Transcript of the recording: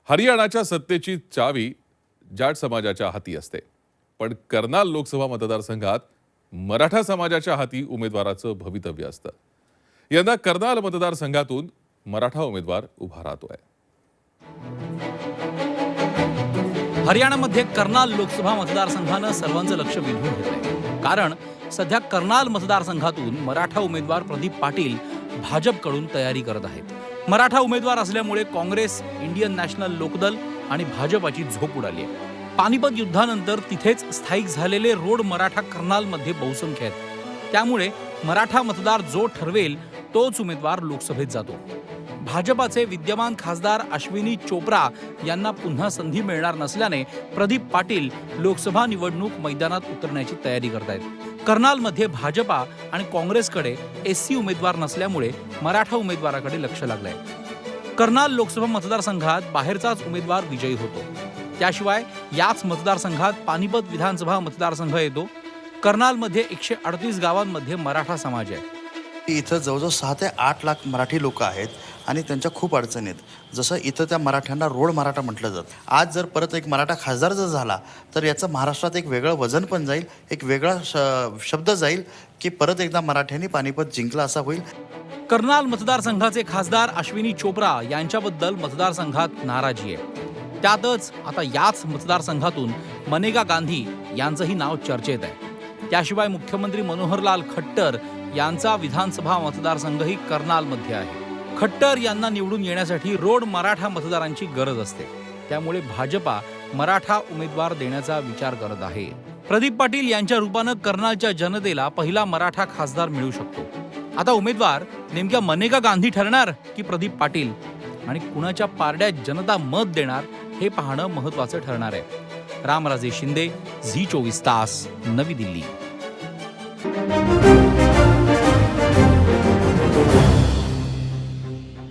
हरियाणाच्या सत्तेची चावी जाट समाजाच्या हाती असते, पण कर्नाल लोकसभा मतदारसंघात मराठा समाजाच्या हाती उमेदवाराचं भवितव्य असतं। यंदा कर्नाल मतदारसंघातून मराठा उमेदवार उभा राहतोय। हरियाणामध्ये कर्नाल लोकसभा मतदारसंघानं सर्वांचं लक्ष वेधून घेतलंय, कारण सध्या कर्नाल मतदारसंघातून मराठा उमेदवार प्रदीप पाटील भाजपकडून तयारी करत आहेत। मराठा उमेदवार असल्यामुळे काँग्रेस, इंडियन नॅशनल लोकदल आणि भाजपाची झोप उडाली आहे। पानिपत युद्धानंतर तिथेच स्थायिक झालेले रोड मराठा कर्नालमध्ये बहुसंख्य आहेत, त्यामुळे मराठा मतदार जो ठरवेल तोच उमेदवार लोकसभेत जातो। भाजपाचे विद्यमान खासदार अश्विनी चोप्रा यांना पुन्हा संधी मिळणार नसल्याने प्रदीप पाटील लोकसभा निवडणूक मैदानात उतरण्याची तयारी करतायत। कर्नालमध्ये भाजपा आणि काँग्रेसकडे एससी उमेदवार नसल्यामुळे मराठा उमेदवाराकडे लक्ष लागलंय। कर्नाल लोकसभा मतदारसंघात बाहेरचाच उमेदवार विजयी होतो। त्याशिवाय याच मतदारसंघात पानिपत विधानसभा मतदारसंघ येतो। कर्नालमध्ये 138 गावांमध्ये मराठा समाज आहे। इथं जवळजवळ 6 ते 8 लाख मराठी लोक आहेत आणि त्यांच्या खूप अडचणी आहेत। जसं इथं त्या मराठ्यांना रोड मराठा म्हटलं जातं। आज जर परत एक मराठा खासदार जर झाला तर याचं महाराष्ट्रात एक वेगळं वजन पण जाईल, एक वेगळा शब्द जाईल की परत एकदा मराठ्यांनी पानिपत जिंकला असा होईल। कर्नाल मतदारसंघाचे खासदार अश्विनी चोप्रा यांच्याबद्दल मतदारसंघात नाराजी आहे। त्यातच आता याच मतदारसंघातून मनेका गांधी यांचंही नाव चर्चेत आहे। त्याशिवाय मुख्यमंत्री मनोहरलाल खट्टर यांचा विधानसभा मतदारसंघही कर्नालमध्ये आहे। खट्टर यांना निवडून येण्यासाठी रोड मराठा मतदारांची गरज असते, त्यामुळे भाजपा मराठा उमेदवार देण्याचा विचार करत आहे। प्रदीप पाटील यांच्या रूपानं कर्नालच्या जनतेला पहिला मराठा खासदार मिळू शकतो। आता उमेदवार नेमक्या मनेका गांधी ठरणार की प्रदीप पाटील, आणि कुणाच्या पारड्यात जनता मत देणार हे पाहणं महत्त्वाचं ठरणार आहे। रामराजे शिंदे, झी 24 तास, नवी दिल्ली।